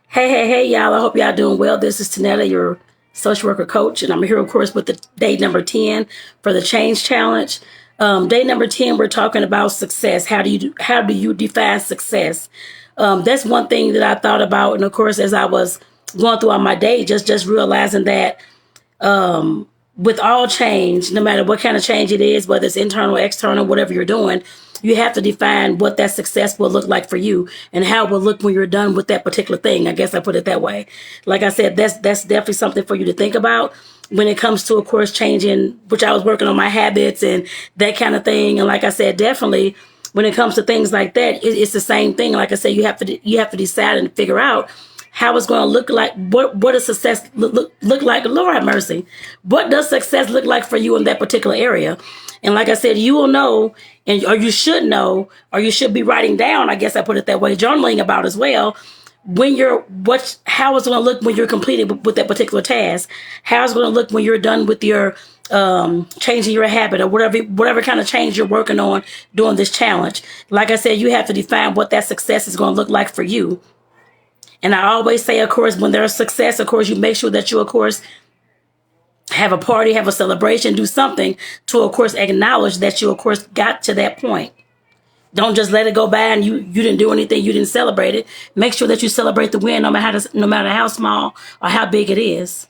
Hey, y'all. I hope y'all doing well. This is Tonetta, your social worker coach, and I'm here, of course, with the day number 10 for the Change Challenge. Day number 10, we're talking about success. How do you define success? That's one thing that I thought about, and of course, as I was going throughout my day, just realizing that with all change, no matter what kind of change it is, whether it's internal, external, whatever you're doing, you have to define what that success will look like for you and how it will look when you're done with that particular thing. I guess I put it that way. Like I said, that's definitely something for you to think about when it comes to, of course, changing, which I was working on my habits and that kind of thing. And like I said, definitely when it comes to things like that, it's the same thing. Like I said, you have to decide and figure out how it's going to look like. What does success look like? Lord have mercy. What does success look like for you in that particular area? And like I said, you will know, or you should know, or you should be writing down, I guess I put it that way, journaling about as well, how it's going to look when you're completed with that particular task. How it's going to look when you're done with your changing your habit or whatever kind of change you're working on during this challenge. Like I said, you have to define what that success is going to look like for you. And I always say, of course, when there's success, of course, you make sure that you, of course, have a party, have a celebration, do something to, of course, acknowledge that you, of course, got to that point. Don't just let it go by and you didn't do anything, you didn't celebrate it. Make sure that you celebrate the win, no matter how small or how big it is.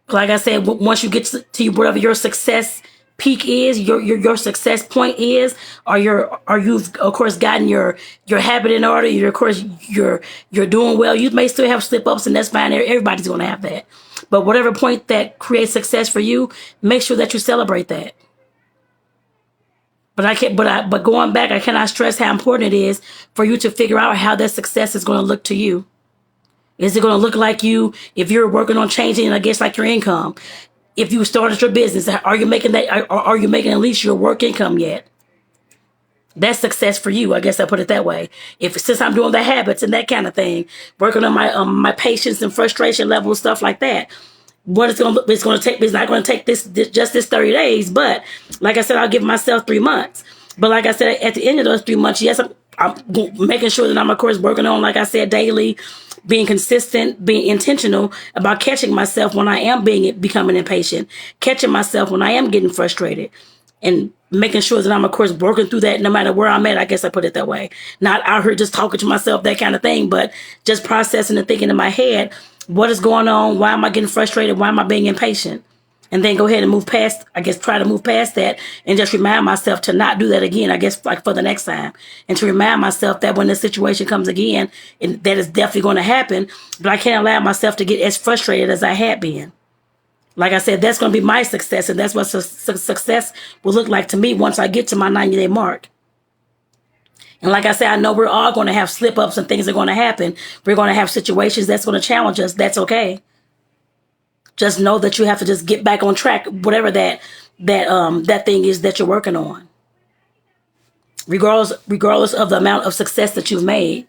Like I said, once you get to whatever your success peak is, your success point is, or you've of course gotten your habit in order, of course you're doing well. You may still have slip ups, and that's fine. Everybody's going to have that. But whatever point that creates success for you, make sure that you celebrate that. But going back, I cannot stress how important it is for you to figure out how that success is going to look to you. Is it going to look like you if you're working on changing, I guess, like your income? If you started your business, are you making that? Are you making at least your work income yet? That's success for you. I guess I put it that way. Since I'm doing the habits and that kind of thing, working on my patience and frustration level, stuff like that. What it's going to take. It's not going to take this 30 days, but like I said, I'll give myself 3 months. But like I said, at the end of those 3 months, yes, I'm making sure that I'm, of course, working on, like I said, daily, being consistent, being intentional about catching myself when I am becoming impatient, catching myself when I am getting frustrated, and making sure that I'm, of course, working through that no matter where I'm at. I guess I put it that way. Not out here just talking to myself, that kind of thing, but just processing and thinking in my head, what is going on? Why am I getting frustrated? Why am I being impatient? And then go ahead and move past, I guess, try to move past that and just remind myself to not do that again, I guess, like for the next time. And to remind myself that when the situation comes again, and that is definitely going to happen, but I can't allow myself to get as frustrated as I had been. Like I said, that's going to be my success, and that's what success will look like to me once I get to my 90-day mark. And like I said, I know we're all going to have slip-ups and things are going to happen. We're going to have situations that's going to challenge us. That's okay. Just know that you have to just get back on track, whatever that thing is that you're working on. Regardless of the amount of success that you've made.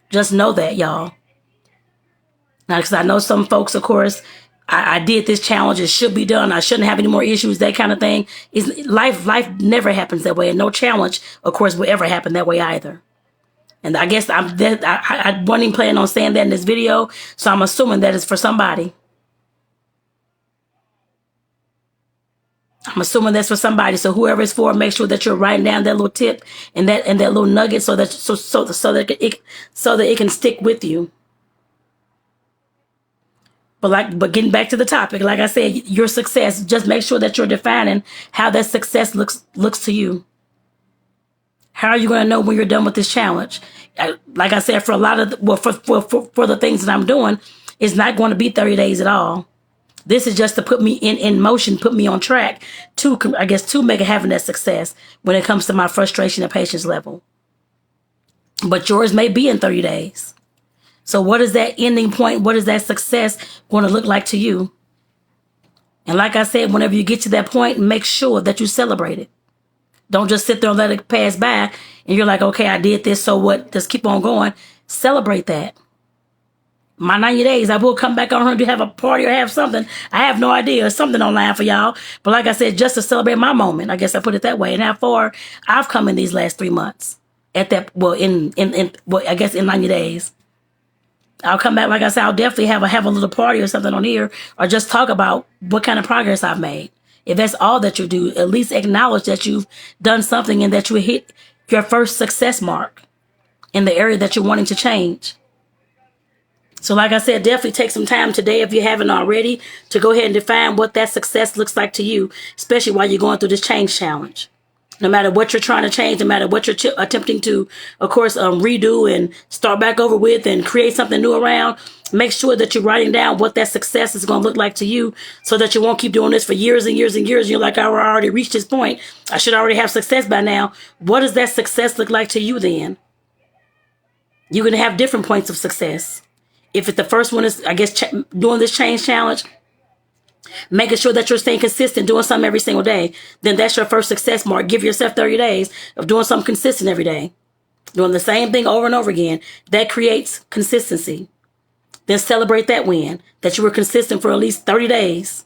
Just know that, y'all. Now, because I know some folks, of course, I did this challenge. It should be done. I shouldn't have any more issues, that kind of thing. Life never happens that way. And no challenge, of course, will ever happen that way either. And I guess I wasn't even planning on saying that in this video, so I'm assuming that it's for somebody. I'm assuming that's for somebody. So whoever it's for, make sure that you're writing down that little tip and that little nugget so that it can stick with you. But getting back to the topic, like I said, your success, just make sure that you're defining how that success looks to you. How are you going to know when you're done with this challenge? Like I said, for a lot of for the things that I'm doing, it's not going to be 30 days at all. This is just to put me in motion, put me on track to make it having that success when it comes to my frustration and patience level. But yours may be in 30 days. So what is that ending point? What is that success going to look like to you? And like I said, whenever you get to that point, make sure that you celebrate it. Don't just sit there and let it pass by and you're like, okay, I did this, so what? Just keep on going. Celebrate that. My 90 days, I will come back on here to have a party or have something. I have no idea. Something online for y'all. But like I said, just to celebrate my moment. I guess I put it that way. And how far I've come in these last 3 months. At that, I guess in 90 days. I'll come back, like I said, I'll definitely have a little party or something on here, or just talk about what kind of progress I've made. If that's all that you do, at least acknowledge that you've done something and that you hit your first success mark in the area that you're wanting to change. So like I said, definitely take some time today, if you haven't already, to go ahead and define what that success looks like to you, especially while you're going through this change challenge. No matter what you're trying to change, no matter what you're attempting to, of course, redo and start back over with and create something new around, make sure that you're writing down what that success is going to look like to you, so that you won't keep doing this for years and years and years. You're like, I already reached this point. I should already have success by now. What does that success look like to you then? You're going to have different points of success. If it's the first one is, I guess, doing this change challenge, making sure that you're staying consistent, doing something every single day, then that's your first success mark. Give yourself 30 days of doing something consistent every day, doing the same thing over and over again. That creates consistency. Then celebrate that win, that you were consistent for at least 30 days.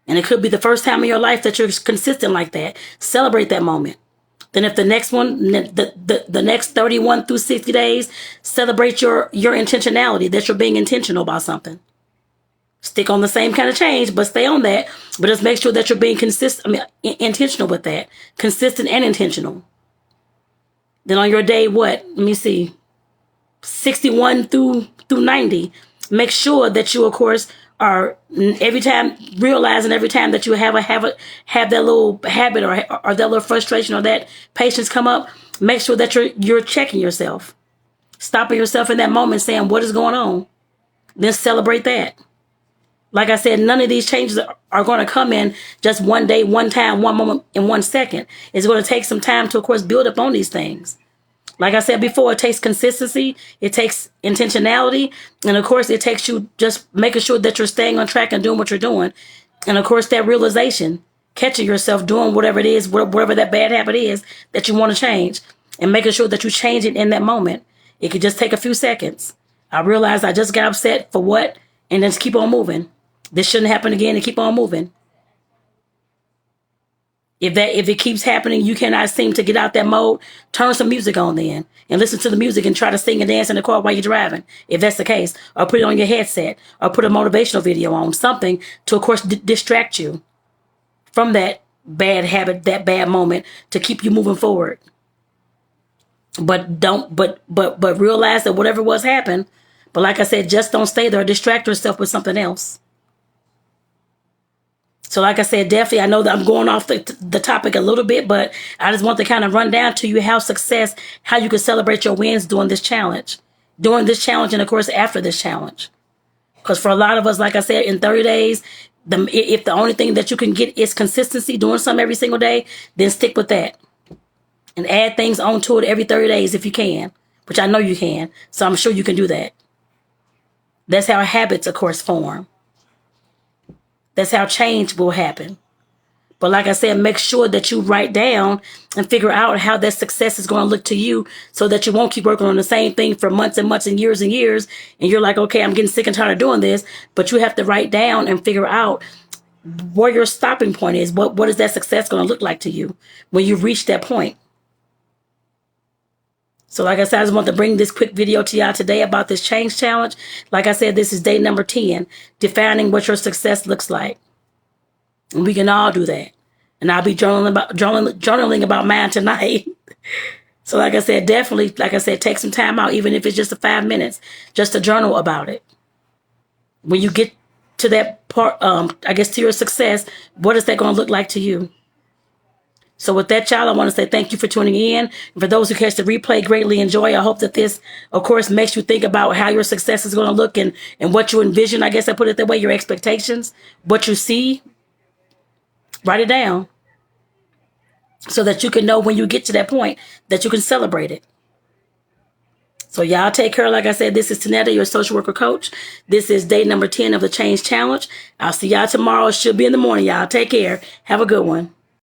And it could be the first time in your life that you're consistent like that. Celebrate that moment. Then if the next one, the next 31 through 60 days, celebrate your intentionality, that you're being intentional about something. Stick on the same kind of change, but stay on that. But just make sure that you're being intentional with that. Consistent and intentional. Then on your day, what? Let me see. 61 through 90. Make sure that you, of course, are realizing every time that you have that little habit or that little frustration or that patience come up, make sure that you're checking yourself. Stopping yourself in that moment, saying, what is going on? Then celebrate that. Like I said, none of these changes are going to come in just one day, one time, one moment, in 1 second. It's going to take some time to, of course, build up on these things. Like I said before, it takes consistency, it takes intentionality, and of course, it takes you just making sure that you're staying on track and doing what you're doing. And of course, that realization, catching yourself doing whatever it is, whatever that bad habit is that you want to change, and making sure that you change it in that moment. It could just take a few seconds. I realized I just got upset for what, and then just keep on moving. This shouldn't happen again, and keep on moving. If it keeps happening, you cannot seem to get out that mode, turn some music on then and listen to the music and try to sing and dance in the car while you're driving, if that's the case. Or put it on your headset, or put a motivational video on, something to, of course, distract you from that bad habit, that bad moment, to keep you moving forward. But realize that whatever was happened, but like I said, just don't stay there. Distract yourself with something else. So like I said, definitely, I know that I'm going off the topic a little bit, but I just want to kind of run down to you how you can celebrate your wins during this challenge. During this challenge and, of course, after this challenge. Because for a lot of us, like I said, in 30 days, if the only thing that you can get is consistency, doing something every single day, then stick with that. And add things onto it every 30 days if you can, which I know you can. So I'm sure you can do that. That's how habits, of course, form. That's how change will happen. But like I said, make sure that you write down and figure out how that success is going to look to you, so that you won't keep working on the same thing for months and months and years. And you're like, okay, I'm getting sick and tired of doing this. But you have to write down and figure out where your stopping point is. What is that success going to look like to you when you've reached that point? So like I said, I just want to bring this quick video to y'all today about this change challenge. Like I said, this is day number 10, defining what your success looks like. And we can all do that. And I'll be journaling about mine tonight. So like I said, definitely, like I said, take some time out, even if it's just 5 minutes, just to journal about it. When you get to that part, I guess, to your success, what is that going to look like to you? So with that, y'all, I want to say thank you for tuning in. And for those who catch the replay, greatly enjoy. I hope that this, of course, makes you think about how your success is going to look and what you envision. I guess I put it that way, your expectations, what you see. Write it down so that you can know when you get to that point that you can celebrate it. So y'all take care. Like I said, this is Tonetta, your social worker coach. This is day number 10 of the Change Challenge. I'll see y'all tomorrow. It should be in the morning, y'all. Take care. Have a good one.